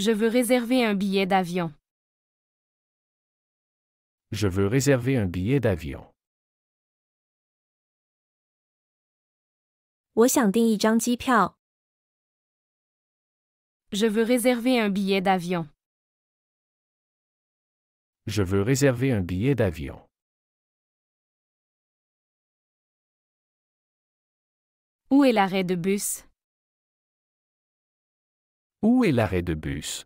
Je veux réserver un billet d'avion. Je veux réserver un billet d'avion. 我想订一张机票。Je veux réserver un billet d'avion. Je veux réserver un billet d'avion. Où est l'arrêt de bus? Où est l'arrêt de bus?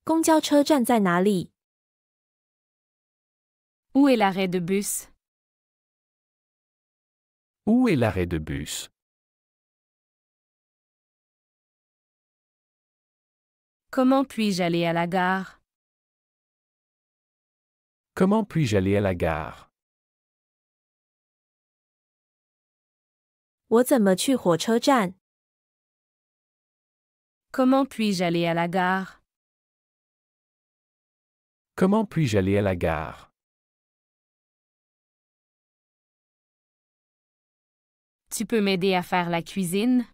公交车站在哪里？ Où est l'arrêt de bus? Où est l'arrêt de bus? Comment puis-je aller à la gare? Comment puis-je aller à la gare? 我怎么去火车站？ Comment puis-je aller à la gare? Comment puis-je aller à la gare? Tu peux m'aider à faire la cuisine?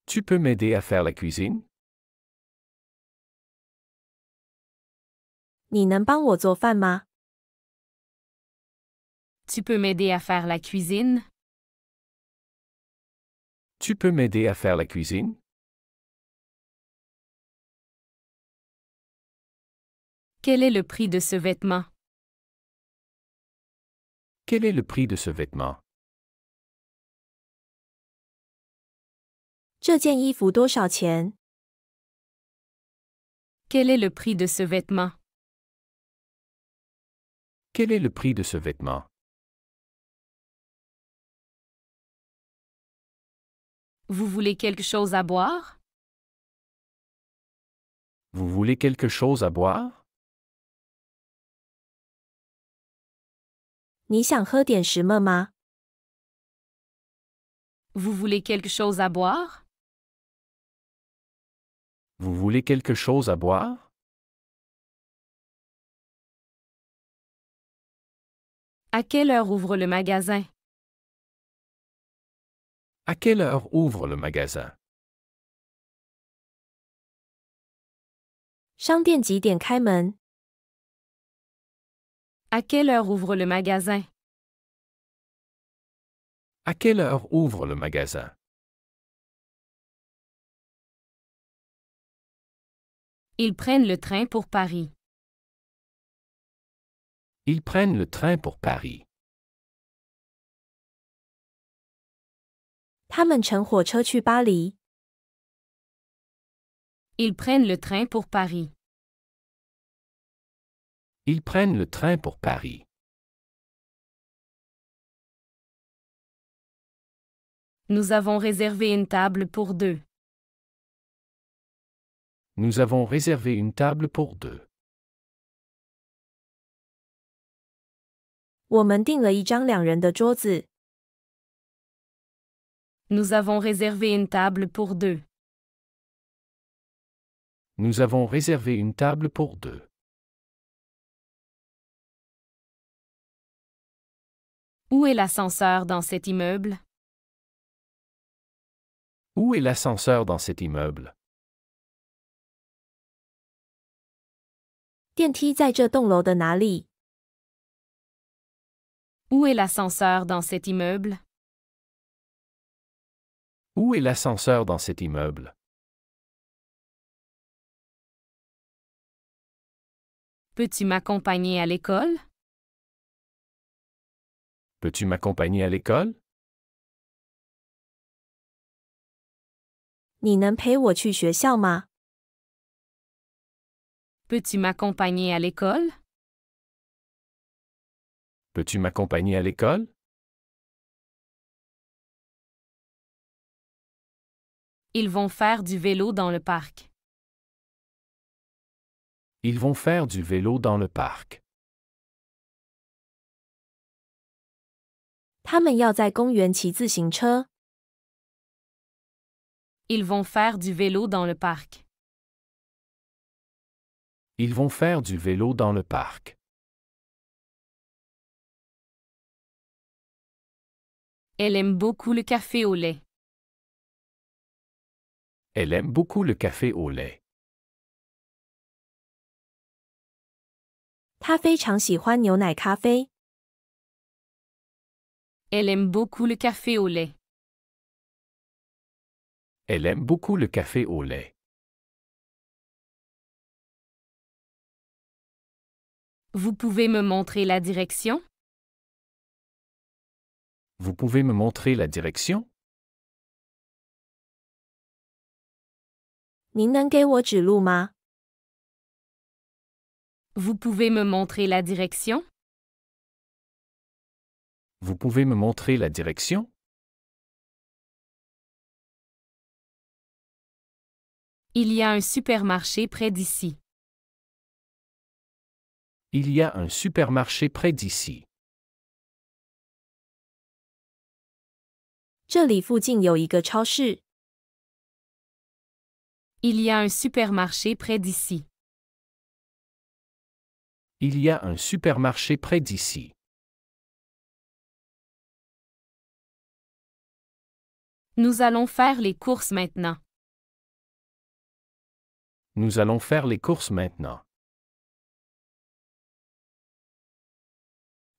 Tu peux m'aider à faire la cuisine? 你能帮我做饭吗？ Tu peux m'aider à faire la cuisine? Tu peux m'aider à faire la cuisine? Quel est le prix de ce vêtement? Quel est le prix de ce vêtement? 这件衣服多少钱？ Quel est le prix de ce vêtement? Quel est le prix de ce vêtement? Vous voulez quelque chose à boire? Vous voulez quelque chose à boire? 你想喝点什么吗？ Vous voulez quelque chose à boire? Vous voulez quelque chose à boire? À quelle heure ouvre le magasin? À quelle heure ouvre le magasin? 商店几点开门？ À quelle heure ouvre le magasin? À quelle heure ouvre le magasin? Ils prennent le train pour Paris. Ils prennent le train pour Paris. 他们乘火车去巴黎。 Ils prennent le train pour Paris. Ils prennent le train pour Paris. Nous avons réservé une table pour deux. Nous avons réservé une table pour deux. 我们订了一张两人的桌子。 Nous avons réservé une table pour deux. Nous avons réservé une table pour deux. Où est l'ascenseur dans cet immeuble? Où est l'ascenseur dans cet immeuble? 电梯在这栋楼的哪里？ Où est l'ascenseur dans cet immeuble? Où est l'ascenseur dans cet immeuble? Peux-tu m'accompagner à l'école? Peux-tu m'accompagner à l'école? 你能陪我去学校吗？ Peux-tu m'accompagner à l'école? Peux-tu m'accompagner à l'école? Ils vont faire du vélo dans le parc. Ils vont faire du vélo dans le parc. 他们要在公园骑自行车。 Ils vont faire du vélo dans le parc. Ils vont faire du vélo dans le parc. Elle aime beaucoup le café au lait. Elle aime beaucoup le café au lait. 他非常喜欢牛奶咖啡。 Elle aime beaucoup le café au lait. Elle aime beaucoup le café au lait. Vous pouvez me montrer la direction? Vous pouvez me montrer la direction? 您能给我指路吗？ Vous pouvez me montrer la direction? Vous pouvez me montrer la direction? Il y a un supermarché près d'ici. Il y a un supermarché près d'ici. 这里附近有一个超市。 Il y a un supermarché près d'ici. Il y a un supermarché près d'ici. Nous allons faire les courses maintenant. Nous allons faire les courses maintenant.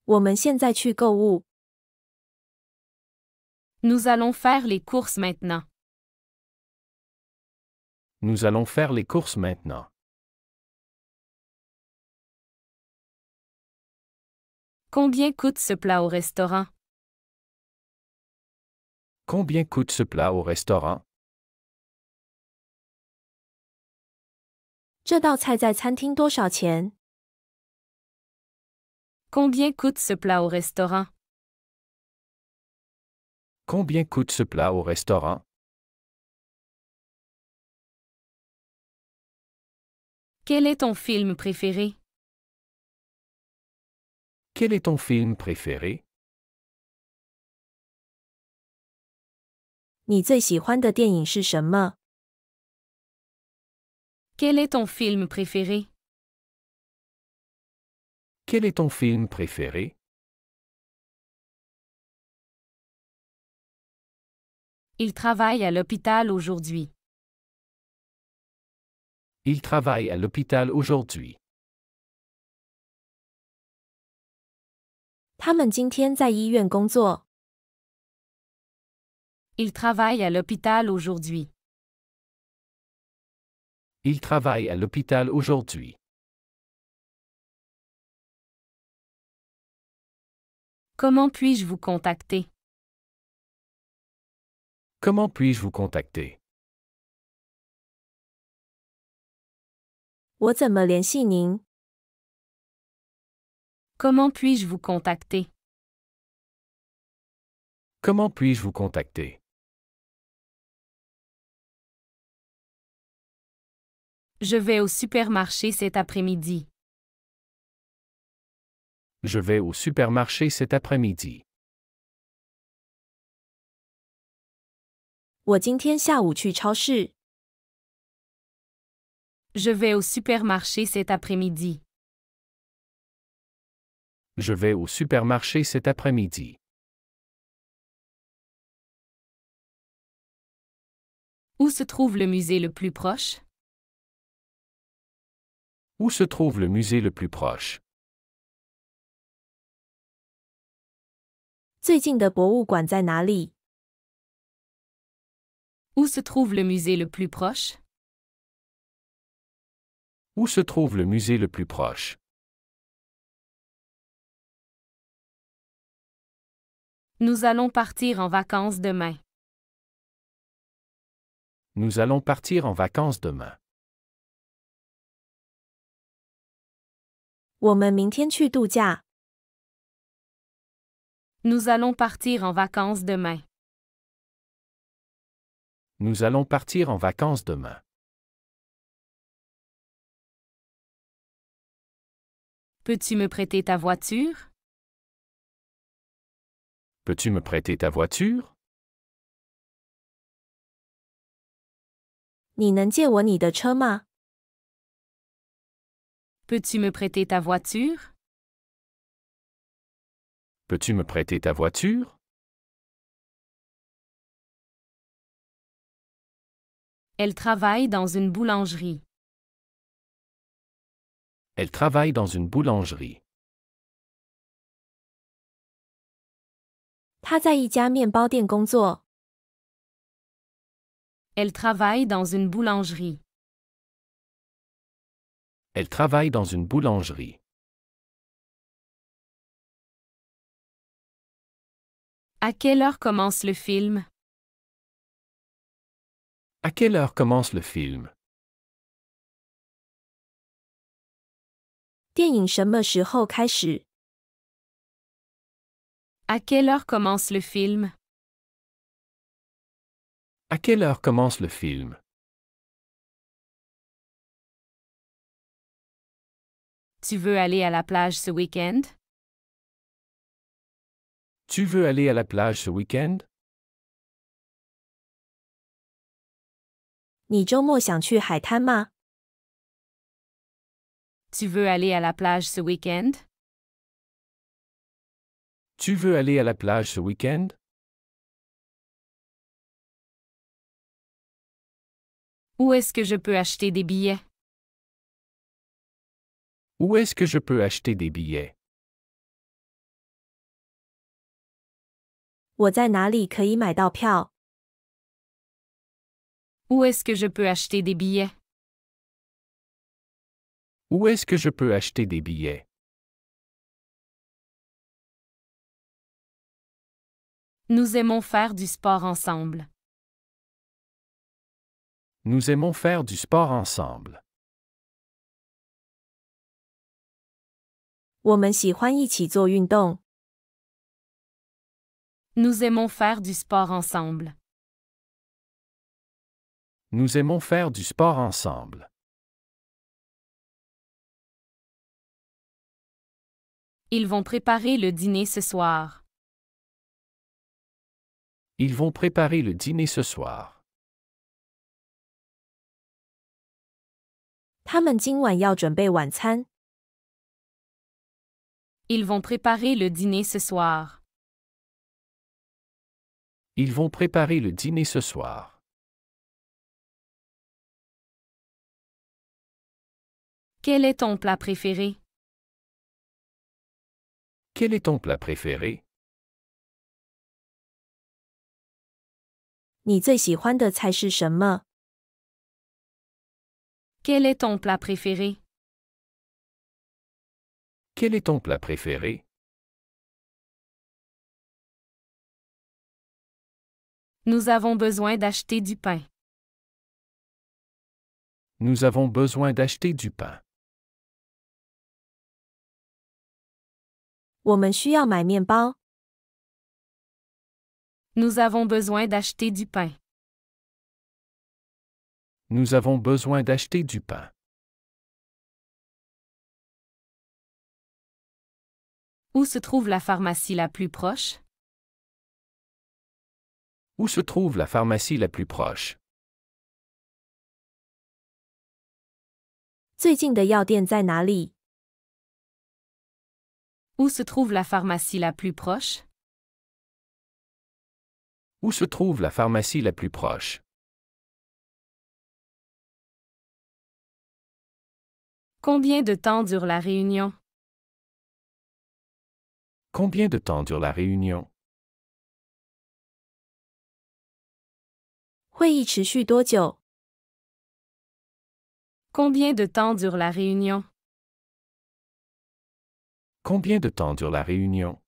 我们现在去购物。 Nous allons faire les courses maintenant. Nous allons faire les courses maintenant. Combien coûte ce plat au restaurant? Combien coûte ce plat au restaurant? 这道菜在餐厅多少钱？ Combien coûte ce plat au restaurant? Combien coûte ce plat au restaurant? Quel est ton film préféré? Quel est ton film préféré? 你最喜欢的电影是什么？ Quel est ton film préféré? Quel est ton film préféré? Il travaille à l'hôpital aujourd'hui. Il travaille à l'hôpital aujourd'hui. 他们今天在医院工作。 Il travaille à l'hôpital aujourd'hui. Il travaille à l'hôpital aujourd'hui. Comment puis-je vous contacter? Comment puis-je vous contacter? 我怎么联系您？ Comment puis-je vous contacter? Comment puis-je vous contacter? Je vais au supermarché cet après-midi. Je vais au supermarché cet après-midi. 我今天下午去超市。 Je vais au supermarché cet après-midi. Je vais au supermarché cet après-midi. Où se trouve le musée le plus proche? Où se trouve le musée le plus proche? 最近的博物馆在哪里？ Où se trouve le musée le plus proche? Où se trouve le musée le plus proche? Nous allons partir en vacances demain. Nous allons partir en vacances demain. 我们明天去度假。 Nous allons partir en vacances demain. Nous allons partir en vacances demain. Peux-tu me prêter ta voiture? Peux-tu me prêter ta voiture? 你能借我你的车吗？ Peux-tu me prêter ta voiture? Peux-tu me prêter ta voiture? Elle travaille dans une boulangerie. Elle travaille dans une boulangerie. 他在一家面包店工作。 Elle travaille dans une boulangerie. Elle travaille dans une boulangerie. À quelle heure commence le film? À quelle heure commence le film? 电影什么时候开始？ À quelle heure commence le film? À quelle heure commence le film? Tu veux aller à la plage ce week-end? Tu veux aller à la plage ce week-end? 你周末想去海滩吗？ Tu veux aller à la plage ce week-end? Tu veux aller à la plage ce week-end? Où est-ce que je peux acheter des billets? Où est-ce que je peux acheter des billets? 我在哪里可以买到票？ Où est-ce que je peux acheter des billets? Où est-ce que je peux acheter des billets? Nous aimons faire du sport ensemble. Nous aimons faire du sport ensemble. 我们喜欢一起做运动。 Nous aimons faire du sport ensemble. Nous aimons faire du sport ensemble. Ils vont préparer le dîner ce soir. Ils vont préparer le dîner ce soir. 他们今晚要准备晚餐。 Ils vont préparer le dîner ce soir. Ils vont préparer le dîner ce soir. Quel est ton plat préféré? Quel est ton plat préféré? 你最喜欢的菜是什么？ Quel est ton plat préféré? Quel est ton plat préféré? Nous avons besoin d'acheter du pain. Nous avons besoin d'acheter du pain. 我们需要买面包。 Nous avons besoin d'acheter du pain. Nous avons besoin d'acheter du pain. Où se trouve la pharmacie la plus proche? Où se trouve la pharmacie la plus proche? 最近的药店在哪里？ Où se trouve la pharmacie la plus proche? Où se trouve la pharmacie la plus proche? Combien de temps dure la réunion? Combien de temps dure la réunion? 会议持续多久？ Combien de temps dure la réunion? Combien de temps dure la réunion?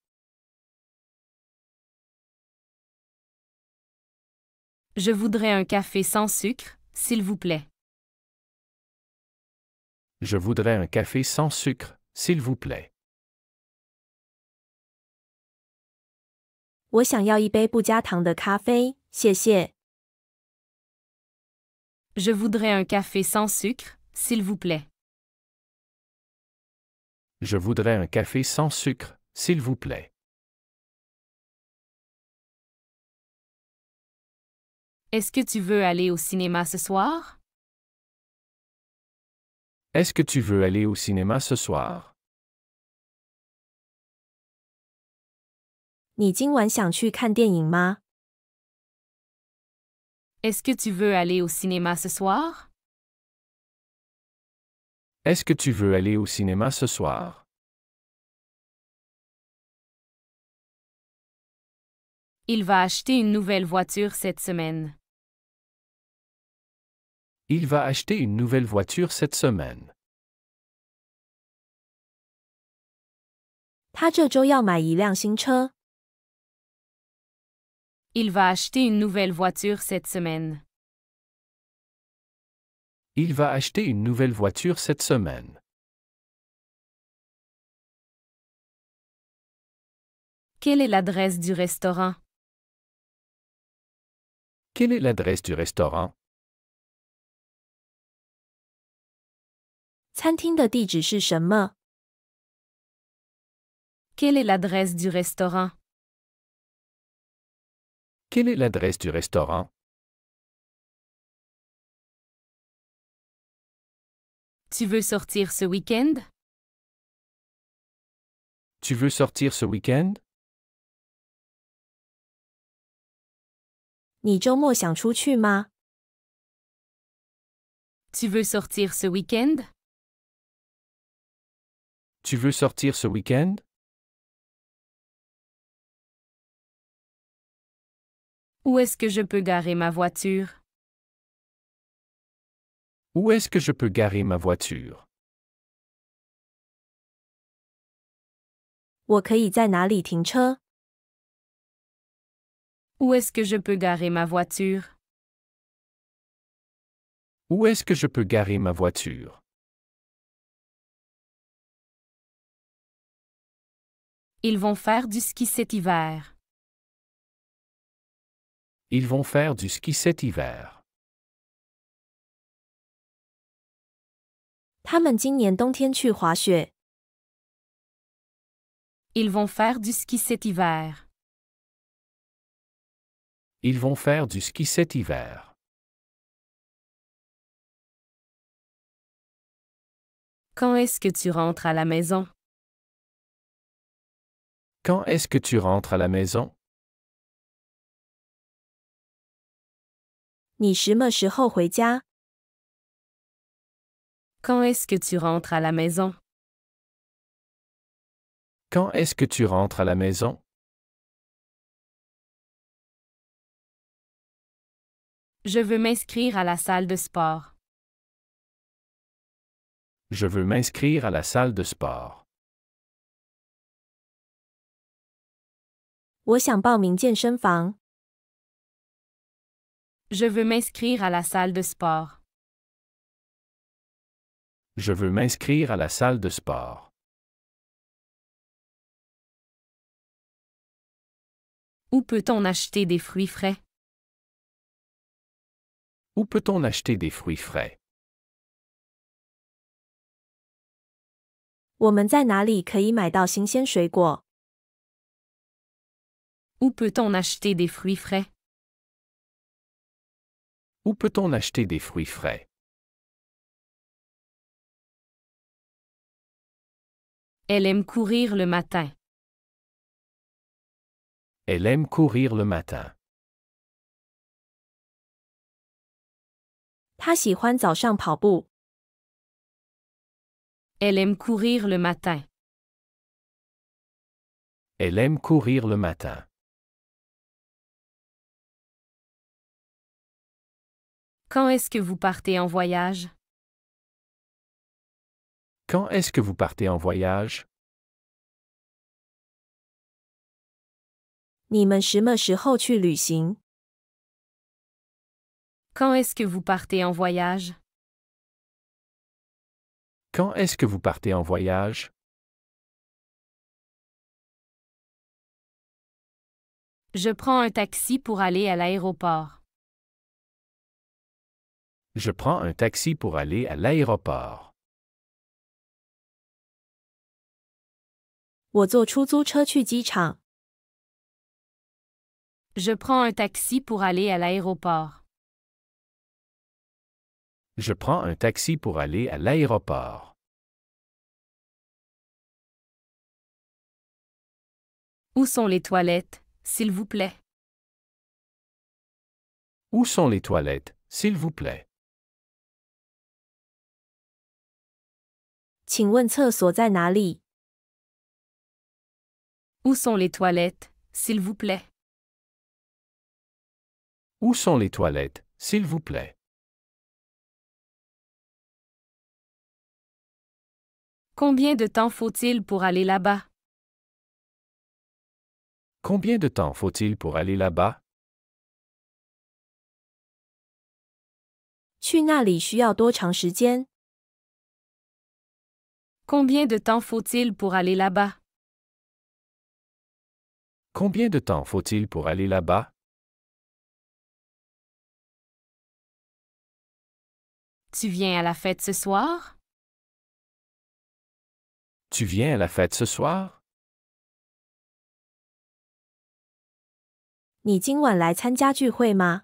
Je voudrais un café sans sucre, s'il vous plaît. Je voudrais un café sans sucre, s'il vous plaît. 我想要一杯不加糖的咖啡，谢谢。 Je voudrais un café sans sucre, s'il vous plaît. Je voudrais un café sans sucre, s'il vous plaît. Est-ce que tu veux aller au cinéma ce soir? Est-ce que tu veux aller au cinéma ce soir? 你今晚想去看电影吗？ Est-ce que tu veux aller au cinéma ce soir? Est-ce que tu veux aller au cinéma ce soir? Il va acheter une nouvelle voiture cette semaine. Il va acheter une nouvelle voiture cette semaine. 他这周要买一辆新车。Il va acheter une nouvelle voiture cette semaine. Il va acheter une nouvelle voiture cette semaine. Quelle est l'adresse du restaurant? Quelle est l'adresse du restaurant? 餐厅的地址是什么？ Quelle est l'adresse du restaurant? Quelle est l'adresse du restaurant? Tu veux sortir ce week-end? Tu veux sortir ce week-end? 你周末想出去吗？ Tu veux sortir ce week-end? Tu veux sortir ce week-end? Où est-ce que je peux garer ma voiture? Où est-ce que je peux garer ma voiture? 我可以在哪里停车？ Où est-ce que je peux garer ma voiture? Où est-ce que je peux garer ma voiture? Ils vont faire du ski cet hiver. Ils vont faire du ski cet hiver. 他们今年冬天去滑雪。 Ils vont faire du ski cet hiver. Ils vont faire du ski cet hiver. Quand est-ce que tu rentres à la maison? Quand est-ce que tu rentres à la maison? 你什么时候回家？ Quand est-ce que tu rentres à la maison? Quand est-ce que tu rentres à la maison? Je veux m'inscrire à la salle de sport. Je veux m'inscrire à la salle de sport. 我想报名健身房。 Je veux m'inscrire à la salle de sport. Je veux m'inscrire à la salle de sport. Où peut-on acheter des fruits frais? Où peut-on acheter des fruits frais? 我们在哪里可以买到新鲜水果？ Où peut-on acheter des fruits frais? Où peut-on acheter des fruits frais? Elle aime courir le matin. Elle aime courir le matin. 他喜欢早上跑步。 Elle aime courir le matin. Elle aime courir le matin. Quand est-ce que vous partez en voyage? Quand est-ce que vous partez en voyage? 你们什么时候去旅行？ Quand est-ce que vous partez en voyage? Quand est-ce que vous partez en voyage? Je prends un taxi pour aller à l'aéroport. Je prends un taxi pour aller à l'aéroport. 我坐出租车去机场。 Je prends un taxi pour aller à l'aéroport. Je prends un taxi pour aller à l'aéroport. Où sont les toilettes, s'il vous plaît? Où sont les toilettes, s'il vous plaît? 请问厕所在哪里？ Où sont les toilettes, s'il vous plaît? Où sont les toilettes, s'il vous plaît? Combien de temps faut-il pour aller là-bas? Combien de temps faut-il pour aller là-bas? 去那里需要多长时间？ Combien de temps faut-il pour aller là-bas? Combien de temps faut-il pour aller là-bas? Tu viens à la fête ce soir? Tu viens à la fête ce soir? 你今晚来参加聚会吗？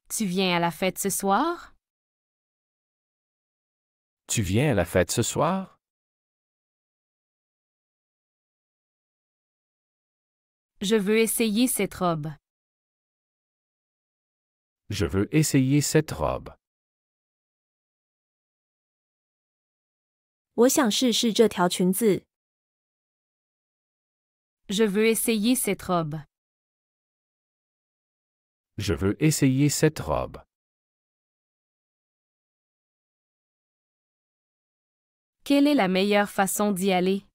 Tu viens à la fête ce soir? Tu viens à la fête ce soir? Je veux essayer cette robe. Je veux essayer cette robe. 我想试试这条裙子。 Je veux essayer cette robe. Je veux essayer cette robe. Quelle est la meilleure façon d'y aller?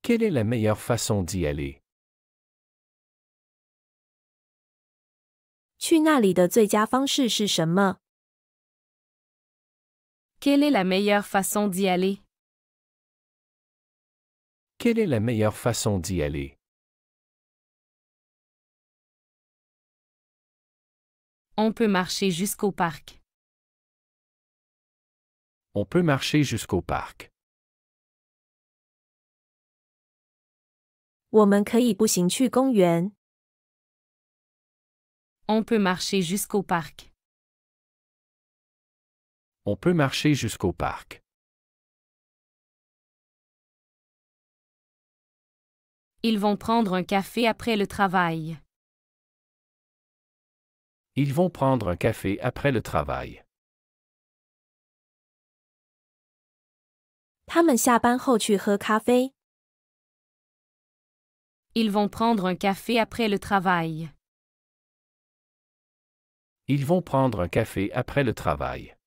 Quelle est la meilleure façon d'y aller? 去那里的最佳方式是什么？ Quelle est la meilleure façon d'y aller? Quelle est la meilleure façon d'y aller? On peut marcher jusqu'au parc. On peut marcher jusqu'au parc. 我们可以步行去公园。 On peut marcher jusqu'au parc. On peut marcher jusqu'au parc. Ils vont prendre un café après le travail. Ils vont prendre un café après le travail. 他们下班后去喝咖啡。 Ils vont prendre un café après le travail. Ils vont prendre un café après le travail.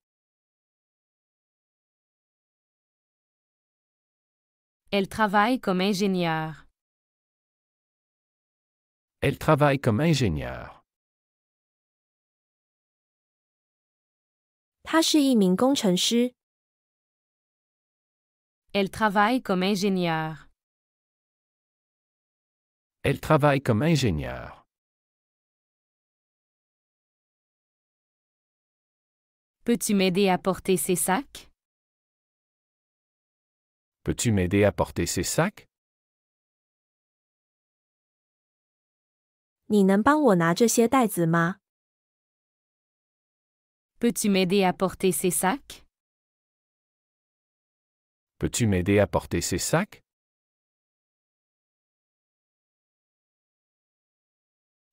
Elle travaille comme ingénieure. Elle travaille comme ingénieure. 他是一名工程师。 Elle travaille comme ingénieure. Elle travaille comme ingénieure. Peux-tu m'aider à porter ces sacs? Peux-tu m'aider à porter ces sacs? 你能帮我拿这些袋子吗？ Peux-tu m'aider à porter ces sacs? Peux-tu m'aider à porter ces sacs?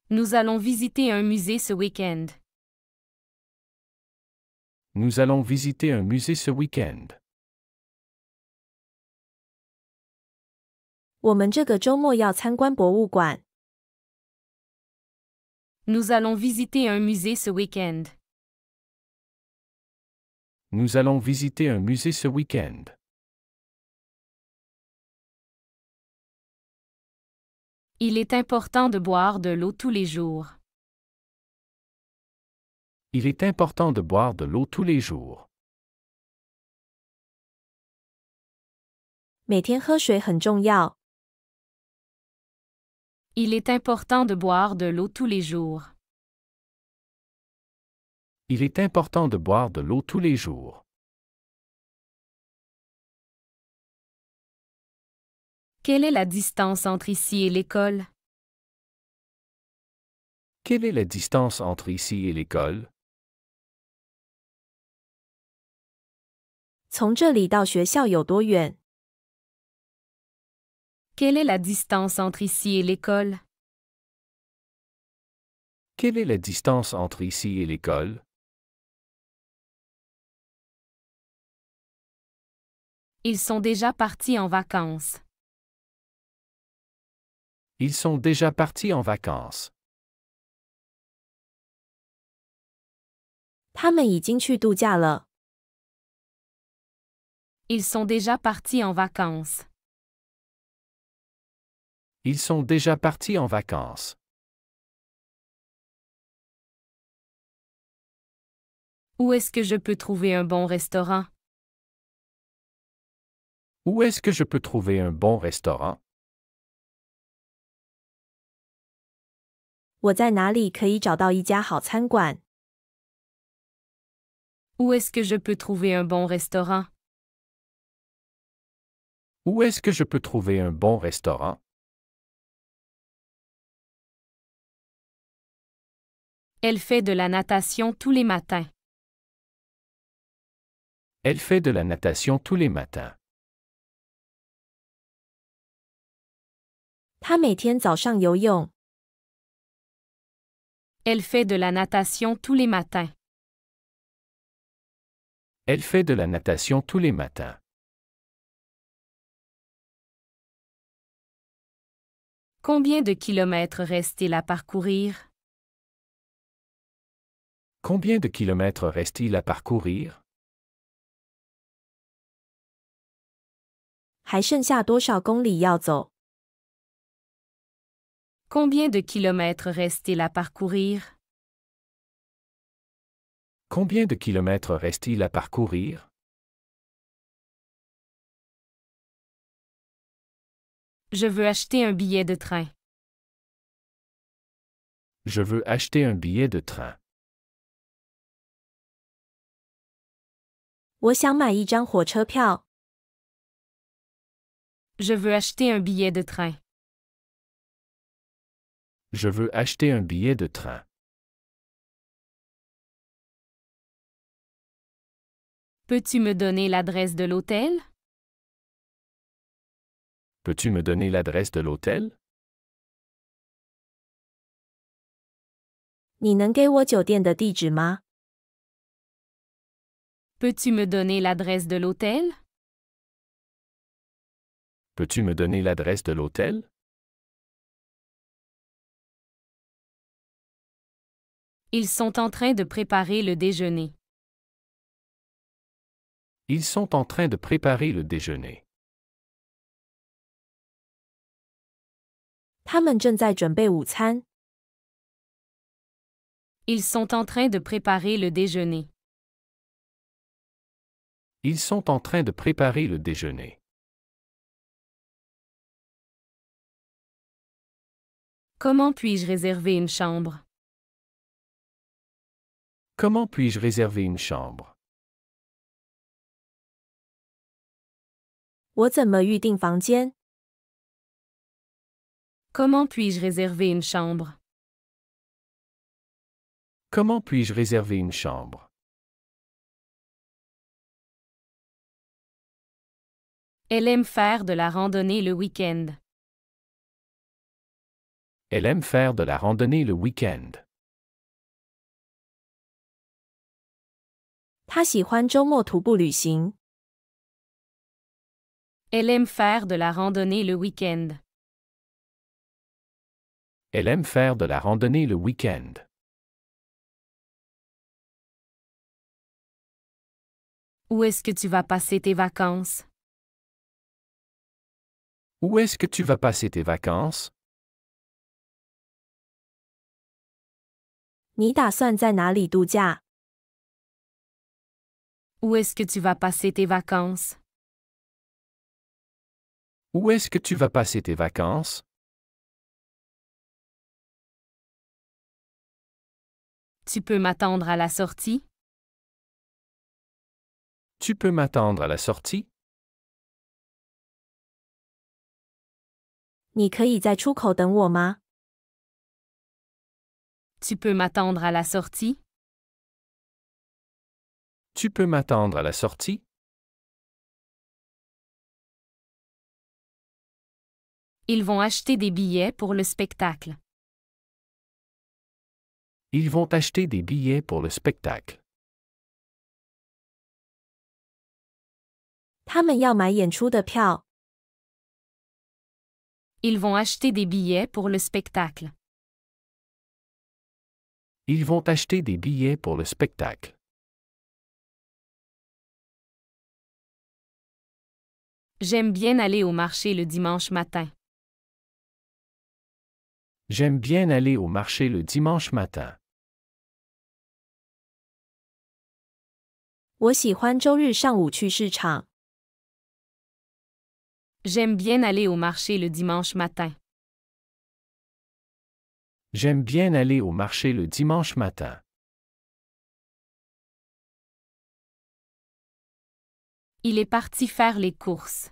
Nous allons visiter un musée ce week-end. Nous allons visiter un musée ce week-end. 我们这个周末要参观博物馆。 Nous allons visiter un musée ce week-end. Nous allons visiter un musée ce week-end. Il est important de boire de l'eau tous les jours. Il est important de boire de l'eau tous les jours. 每天喝水很重要。 Il est important de boire de l'eau tous les jours. Il est important de boire de l'eau tous les jours. Quelle est la distance entre ici et l'école? Quelle est la distance entre ici et l'école? 从这里到学校有多远？ Quelle est la distance entre ici et l'école? Quelle est la distance entre ici et l'école? Ils sont déjà partis en vacances. Ils sont déjà partis en vacances. 他们已经去度假了。Ils sont déjà partis en vacances. Ils sont déjà partis en vacances. Où est-ce que je peux trouver un bon restaurant? Où est-ce que je peux trouver un bon restaurant? 我在哪里可以找到一家好餐馆？ Où est-ce que je peux trouver un bon restaurant? Où est-ce que je peux trouver un bon restaurant? Elle fait de la natation tous les matins. Elle fait de la natation tous les matins. 他每天早上游泳。 Elle fait de la natation tous les matins. Elle fait de la natation tous les matins. Combien de kilomètres reste-t-il à parcourir? Combien de kilomètres reste-t-il à parcourir? 还剩下多少公里要走？ Combien de kilomètres reste-t-il à parcourir? Combien de kilomètres reste-t-il à parcourir? Je veux acheter un billet de train. Je veux acheter un billet de train. 我想买一张火车票。 Je veux acheter un billet de train. Je veux acheter un billet de train. Peux-tu me donner l'adresse de l'hôtel? Peux-tu me donner l'adresse de l'hôtel? 你能给我酒店的地址吗？ Peux-tu me donner l'adresse de l'hôtel? Peux-tu me donner l'adresse de l'hôtel? Ils sont en train de préparer le déjeuner. Ils sont en train de préparer le déjeuner. 他们正在准备午餐。 Ils sont en train de préparer le déjeuner. Ils sont en train de préparer le déjeuner. Comment puis-je réserver une chambre? Comment puis-je réserver une chambre? 我怎么预订房间？ Comment puis-je réserver une chambre? Comment puis-je réserver une chambre? Elle aime faire de la randonnée le week-end. Elle aime faire de la randonnée le week-end. 他喜欢周末徒步旅行。 Elle aime faire de la randonnée le week-end. Elle aime faire de la randonnée le week-end. Où est-ce que tu vas passer tes vacances? Où est-ce que tu vas passer tes vacances? 你打算在哪里度假？ Où est-ce que tu vas passer tes vacances? Où est-ce que tu vas passer tes vacances? Tu peux m'attendre à la sortie? Tu peux m'attendre à la sortie? 你可以在出口等我吗？ Tu peux m'attendre à la sortie? Tu peux m'attendre à la sortie? Ils vont acheter des billets pour le spectacle. Ils vont acheter des billets pour le spectacle. 他们要买演出的票。Ils vont acheter des billets pour le spectacle. Ils vont acheter des billets pour le spectacle. J'aime bien aller au marché le dimanche matin. J'aime bien aller au marché le dimanche matin. 我喜欢周日上午去市场。J'aime bien aller au marché le dimanche matin. J'aime bien aller au marché le dimanche matin. Il est parti faire les courses.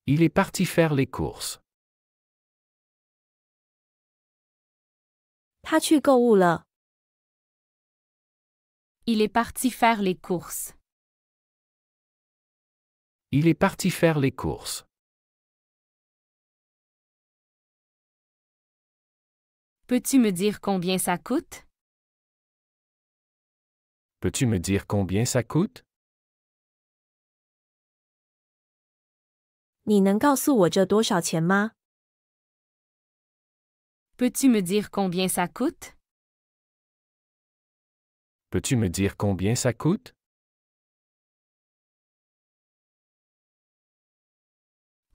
Il est parti faire les courses. 他去购物了。Il est parti faire les courses. Il est parti faire les courses. Peux-tu me dire combien ça coûte? Peux-tu me dire combien ça coûte? 你能告诉我这多少钱吗？ Peux-tu me dire combien ça coûte? Peux-tu me dire combien ça coûte?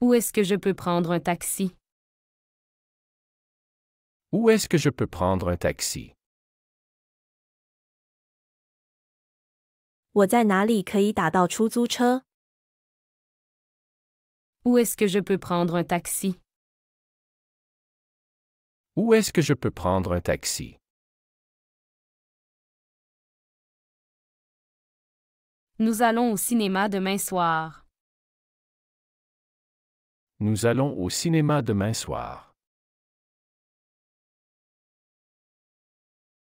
Où est-ce que je peux prendre un taxi? Où est-ce que je peux prendre un taxi? 我在哪里可以打到出租车？ Où est-ce que je peux prendre un taxi? Où est-ce que je peux prendre un taxi? Nous allons au cinéma demain soir. Nous allons au cinéma demain soir.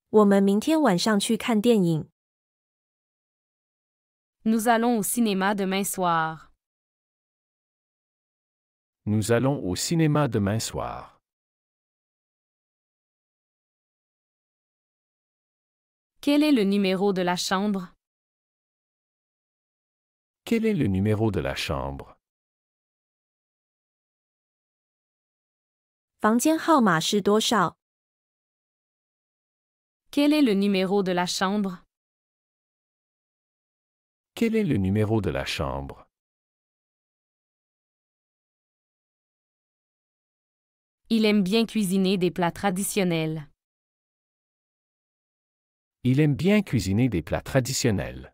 我们明天晚上去看电影。 Nous allons au cinéma demain soir. Nous allons au cinéma demain soir. Quel est le numéro de la chambre? Quel est le numéro de la chambre? 房间号码是多少？ Quel est le numéro de la chambre? Quel est le numéro de la chambre? Il aime bien cuisiner des plats traditionnels. Il aime bien cuisiner des plats traditionnels.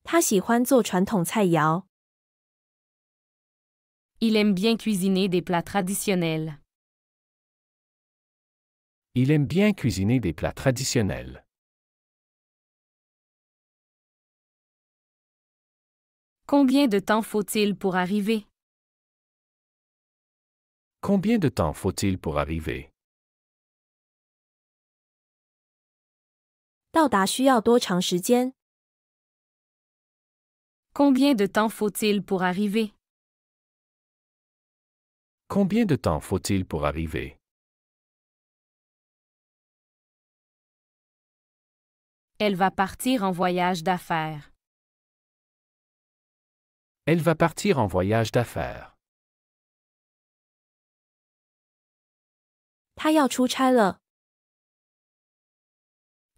他喜欢做传统菜肴。 Il aime bien cuisiner des plats traditionnels. Il aime bien cuisiner des plats traditionnels. Combien de temps faut-il pour arriver? Combien de temps faut-il pour arriver? 到达需要多长时间？ Combien de temps faut-il pour arriver? Combien de temps faut-il pour arriver? Elle va partir en voyage d'affaires. Elle va partir en voyage d'affaires. 他要出差了。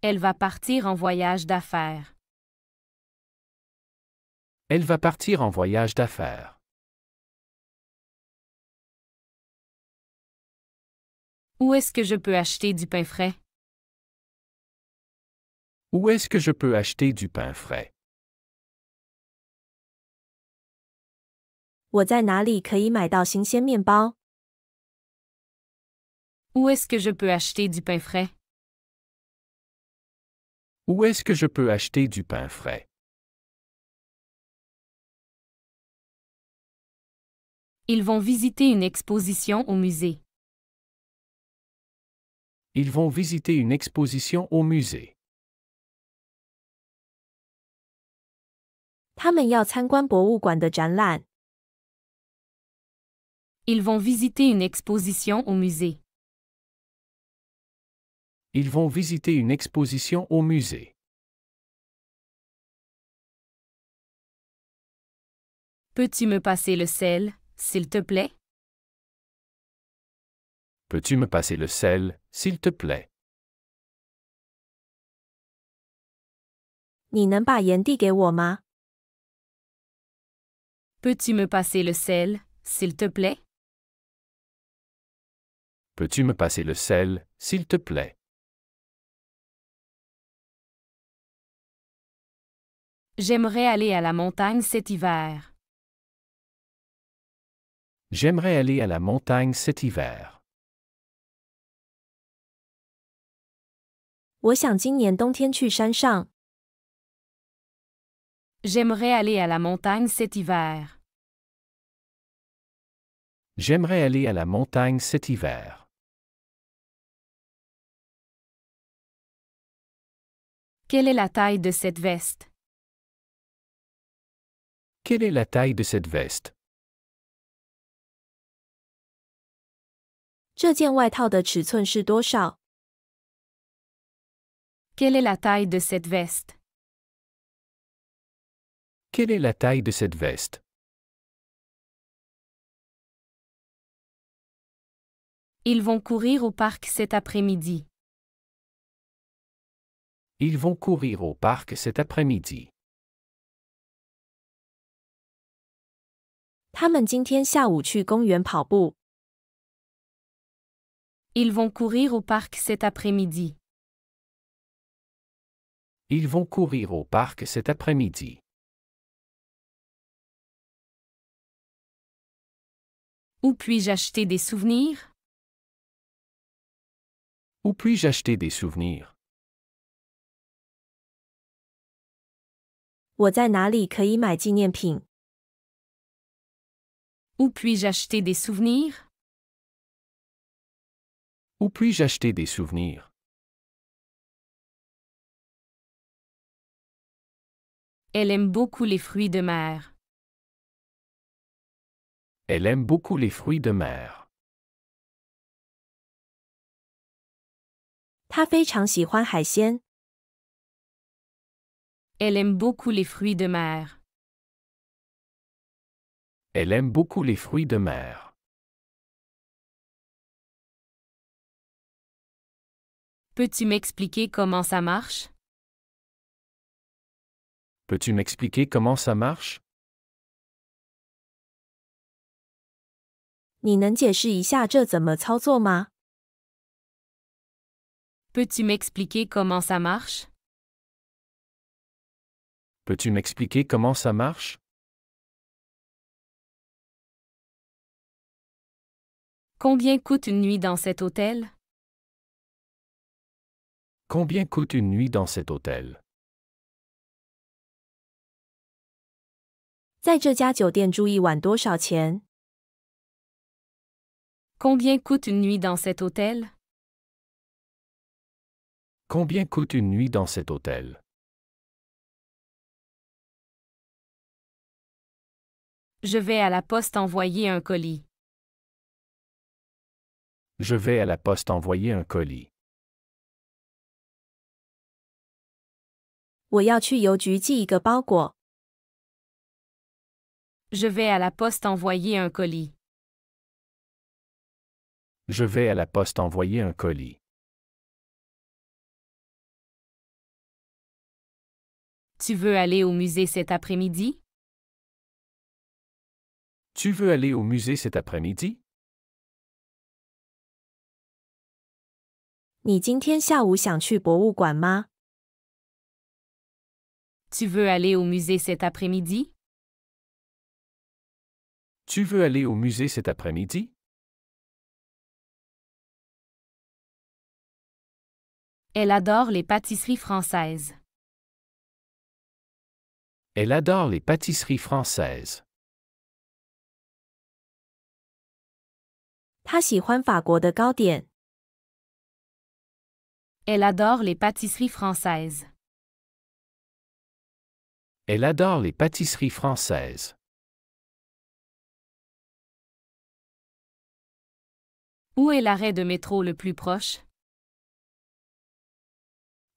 Elle va partir en voyage d'affaires. Elle va partir en voyage d'affaires. Où est-ce que je peux acheter du pain frais? Où est-ce que je peux acheter du pain frais? 我在哪里可以买到新鲜面包？ Où est-ce que je peux acheter du pain frais? Où est-ce que je peux acheter du pain frais? Ils vont visiter une exposition au musée. Ils vont visiter une exposition au musée. 他们要参观博物馆的展览。Ils vont visiter une exposition au musée. Ils vont visiter une exposition au musée. Peux-tu me passer le sel, s'il te plaît? Peux-tu me passer le sel, s'il te plaît? 你能把盐递给我吗？ Peux-tu me passer le sel, s'il te plaît? Peux-tu me passer le sel, s'il te plaît? J'aimerais aller à la montagne cet hiver. J'aimerais aller à la montagne cet hiver. 我想今年冬天去山上。 J'aimerais aller à la montagne cet hiver. J'aimerais aller à la montagne cet hiver. Quelle est la taille de cette veste? Quelle est la taille de cette veste? 这件外套的尺寸是多少？ Quelle est la taille de cette veste? Quelle est la taille de cette veste? Ils vont courir au parc cet après-midi. Ils vont courir au parc cet après-midi. 他们今天下午去公园跑步。 Ils vont courir au parc cet après-midi. Ils vont courir au parc cet après-midi. Où puis-je acheter des souvenirs? Où puis-je acheter des souvenirs? 我在哪里可以买纪念品？ Où puis-je acheter des souvenirs? Où puis-je acheter des souvenirs? Elle aime beaucoup les fruits de mer. Elle aime beaucoup les fruits de mer. 他非常喜欢海鲜。 Elle aime beaucoup les fruits de mer. Elle aime beaucoup les fruits de mer. Peux-tu m'expliquer comment ça marche? Peux-tu m'expliquer comment ça marche? 你能解释一下这怎么操作吗？ Peux-tu m'expliquer comment ça marche? Peux-tu m'expliquer comment ça marche? Combien coûte une nuit dans cet hôtel? Combien coûte une nuit dans cet hôtel? 在这家酒店住一晚多少钱？ Combien coûte une nuit dans cet hôtel? Combien coûte une nuit dans cet hôtel? Je vais à la poste envoyer un colis. Je vais à la poste envoyer un colis. 我要去邮局寄一个包裹。 Je vais à la poste envoyer un colis. Je vais à la poste envoyer un colis. Tu veux aller au musée cet après-midi? Tu veux aller au musée cet après-midi? 你今天下午想去博物馆吗？ Tu veux aller au musée cet après-midi? Tu veux aller au musée cet après-midi? Elle adore les pâtisseries françaises. Elle adore les pâtisseries françaises. 他喜欢法国的糕点。 Elle adore les pâtisseries françaises. Elle adore les pâtisseries françaises. Où est l'arrêt de métro le plus proche?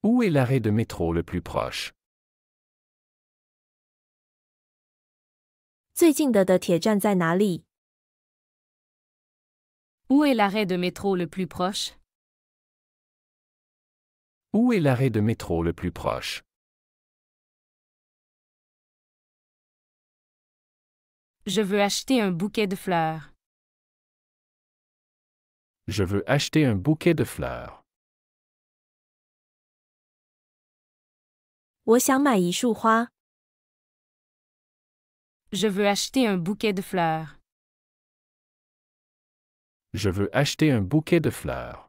Où est l'arrêt de métro le plus proche? 最近的铁站在哪里？ Où est l'arrêt de métro le plus proche? Où est l'arrêt de métro le plus proche? Je veux acheter un bouquet de fleurs. Je veux acheter un bouquet de fleurs. 我想买一束花。 Je veux acheter un bouquet de fleurs. Je veux acheter un bouquet de fleurs.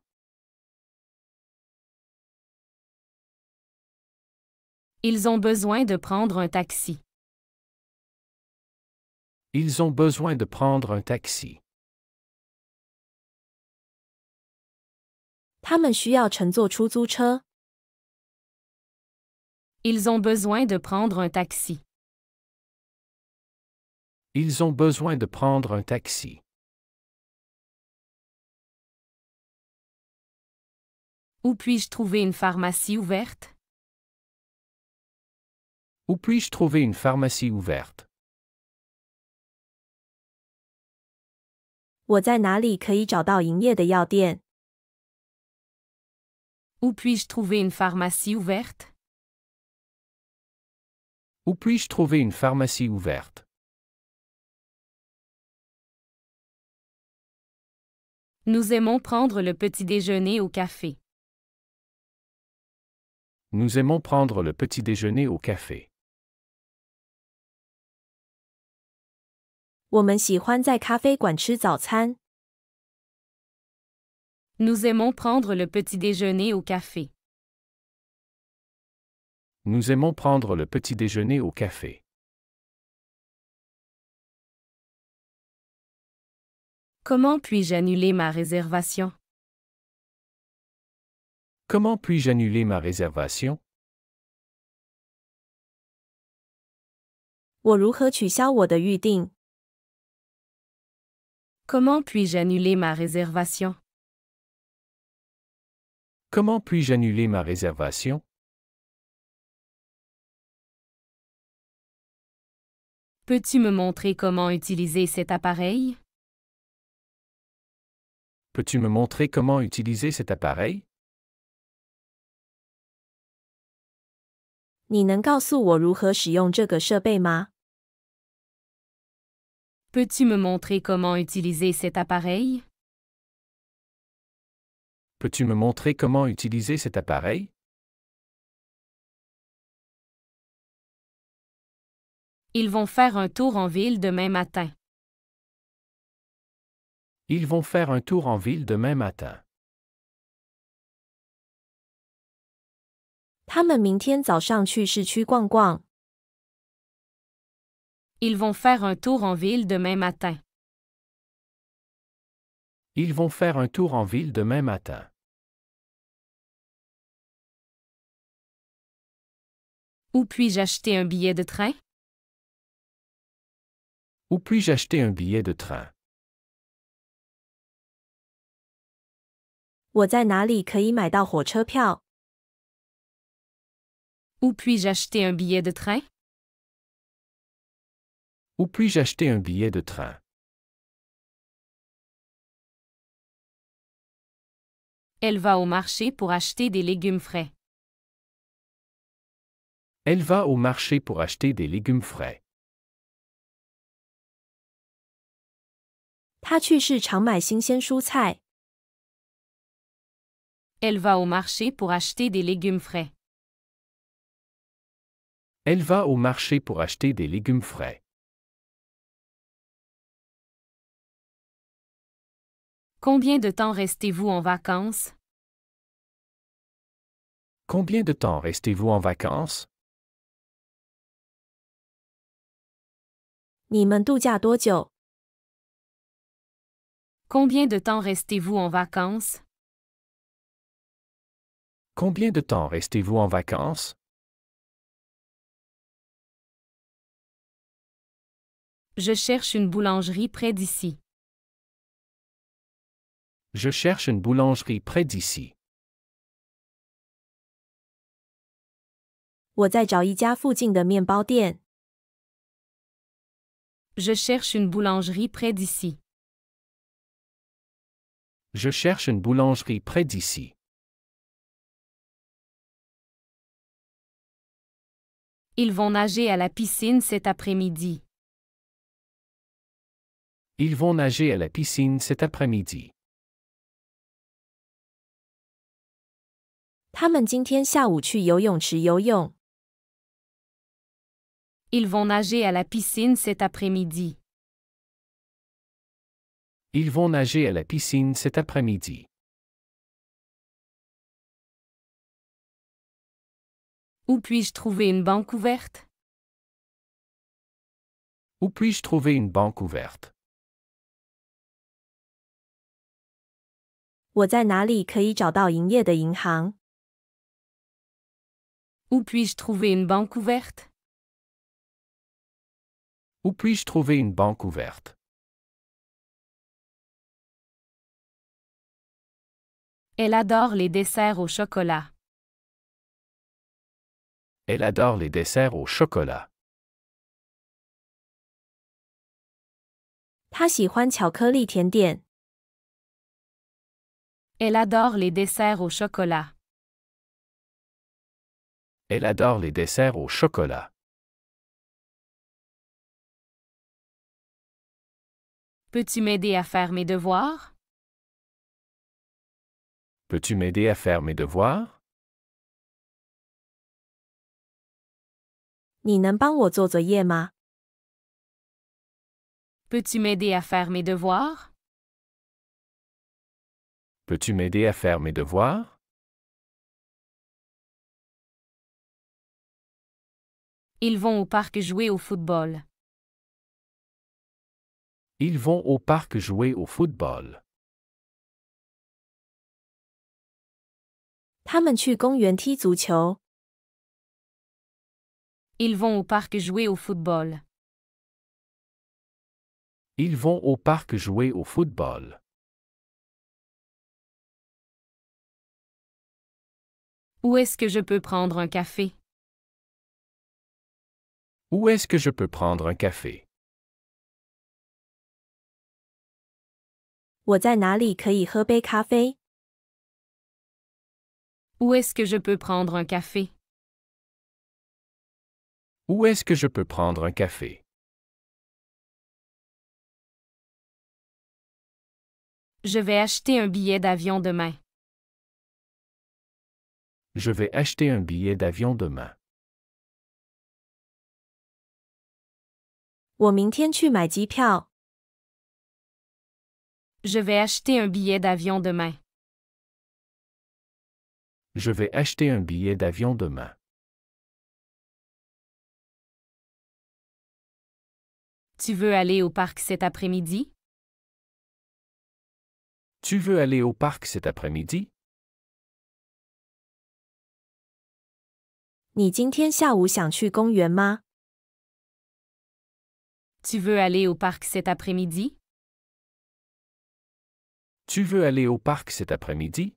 Ils ont besoin de prendre un taxi. Ils ont besoin de prendre un taxi. 他们需要乘坐出租车。 Ils ont besoin de prendre un taxi. Ils ont besoin de prendre un taxi. Où puis-je trouver une pharmacie ouverte? Où puis-je trouver une pharmacie ouverte? 我在哪里可以找到营业的药店？ Où puis-je trouver une pharmacie ouverte? Où puis-je trouver une pharmacie ouverte? Nous aimons prendre le petit déjeuner au café. Nous aimons prendre le petit déjeuner au café. 我们喜欢在咖啡馆吃早餐。 Nous aimons prendre le petit déjeuner au café. Nous aimons prendre le petit déjeuner au café. Comment puis-je annuler ma réservation? Comment puis-je annuler ma réservation? 我如何取消我的预定？ Comment puis-je annuler ma réservation? Comment puis-je annuler ma réservation? Peux-tu me montrer comment utiliser cet appareil? Peux-tu me montrer comment utiliser cet appareil? 你能告诉我如何使用这个设备吗？ Peux-tu me montrer comment utiliser cet appareil? Peux-tu me montrer comment utiliser cet appareil? Ils vont faire un tour en ville demain matin. Ils vont faire un tour en ville demain matin. 他们明天早上去市区逛逛。 Ils vont faire un tour en ville demain matin. Ils vont faire un tour en ville demain matin. Où puis-je acheter un billet de train? Où puis-je acheter un billet de train? 我在哪里可以买到火车票？ Où puis-je acheter un billet de train? Où puis-je acheter un billet de train? Elle va au marché pour acheter des légumes frais. Elle va au marché pour acheter des légumes frais. 他去市场买新鲜蔬菜。 Elle va au marché pour acheter des légumes frais. Elle va au marché pour acheter des légumes frais. Combien de temps restez-vous en vacances? Combien de temps restez-vous en vacances? 你们度假多久？ Combien de temps restez-vous en vacances? Combien de temps restez-vous en vacances? Je cherche une boulangerie près d'ici. Je cherche une boulangerie près d'ici. 我在找一家附近的面包店。Je cherche une boulangerie près d'ici. Je cherche une boulangerie près d'ici. Ils vont nager à la piscine cet après-midi. Ils vont nager à la piscine cet après-midi. 他们今天下午去游泳池游泳。Ils vont nager à la piscine cet après-midi. Ils vont nager à la piscine cet après-midi. Où puis-je trouver une banque ouverte? Où puis-je trouver une banque ouverte? 我在哪里可以找到营业的银行？ Où puis-je trouver une banque ouverte? Où puis-je trouver une banque ouverte? Elle adore les desserts au chocolat. Elle adore les desserts au chocolat. 他喜欢巧克力甜点。 Elle adore les desserts au chocolat. Elle adore les desserts au chocolat. Peux-tu m'aider à faire mes devoirs? Peux-tu m'aider à faire mes devoirs? 你能帮我做作业吗？ Peux-tu m'aider à faire mes devoirs? Peux-tu m'aider à faire mes devoirs? Ils vont au parc jouer au football. Ils vont au parc jouer au football. 他们去公园踢足球。 Ils vont au parc jouer au football. Ils vont au parc jouer au football. Où est-ce que je peux prendre un café? Où est-ce que je peux prendre un café? 我在哪里可以喝杯咖啡？ Où est-ce que je peux prendre un café? Où est-ce que je peux prendre un café? Je vais acheter un billet d'avion demain. Je vais acheter un billet d'avion demain. 我明天去买机票。 Je vais acheter un billet d'avion demain. Je vais acheter un billet d'avion demain. Tu veux aller au parc cet après-midi? Tu veux aller au parc cet après-midi? 你今天下午想去公园吗？ Tu veux aller au parc cet après-midi? Tu veux aller au parc cet après-midi?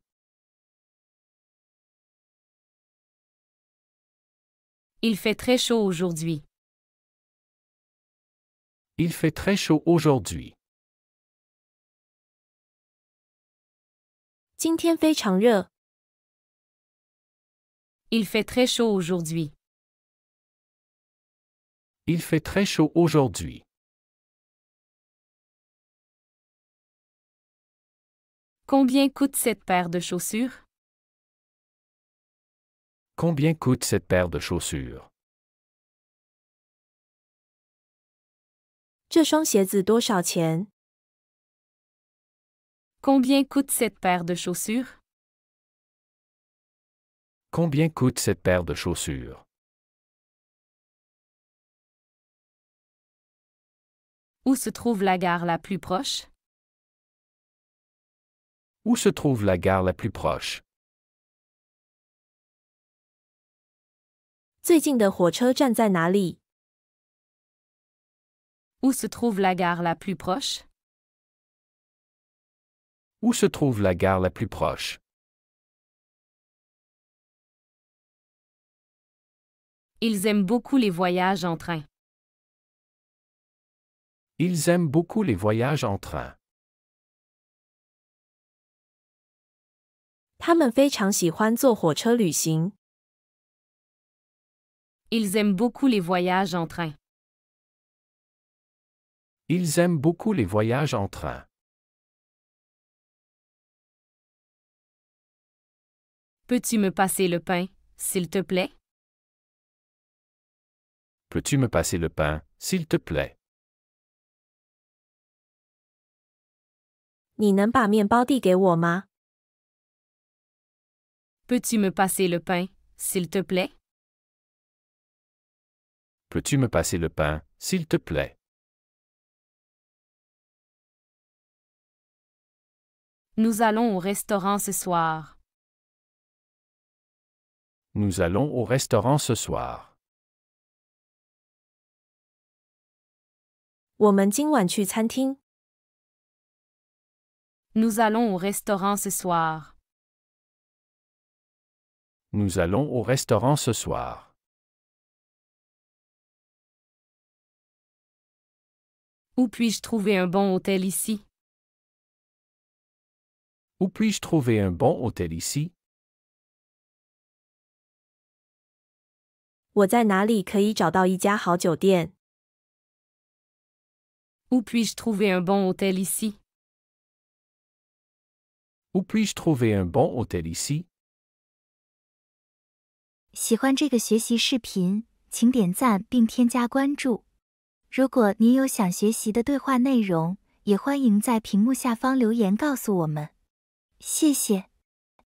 Il fait très chaud aujourd'hui. Il fait très chaud aujourd'hui. 今天非常热。 Il fait très chaud aujourd'hui. Il fait très chaud aujourd'hui. Combien coûte cette paire de chaussures? Combien coûte cette paire de chaussures? 这双鞋子多少钱？ Combien coûte cette paire de chaussures? Combien coûte cette paire de chaussures? Où se trouve la gare la plus proche? Où se trouve la gare la plus proche? 最近的火车站在哪里？ Où se trouve la gare la plus proche? Où se trouve la gare la plus proche? Ils aiment beaucoup les voyages en train. Ils aiment beaucoup les voyages en train. 他们非常喜欢坐火车旅行。Ils aiment beaucoup les voyages en train. Ils aiment beaucoup les voyages en train. Peux-tu me passer le pain, s'il te plaît? Peux-tu me passer le pain, s'il te plaît? 你能把面包递给我吗？ Peux-tu me passer le pain, s'il te plaît? Peux-tu me passer le pain, s'il te plaît? Nous allons au restaurant ce soir. Nous allons au restaurant ce soir. 我们今晚去餐厅。 Nous allons au restaurant ce soir. Nous allons au restaurant ce soir. Où puis-je trouver un bon hôtel ici? Où puis-je trouver un bon hôtel ici? 我在哪里可以找到一家好酒店？ Où puis-je trouver un bon hôtel ici? Où puis-je trouver un bon hôtel ici? 喜欢这个学习视频，请点赞并添加关注。如果您有想学习的对话内容，也欢迎在屏幕下方留言告诉我们。谢谢。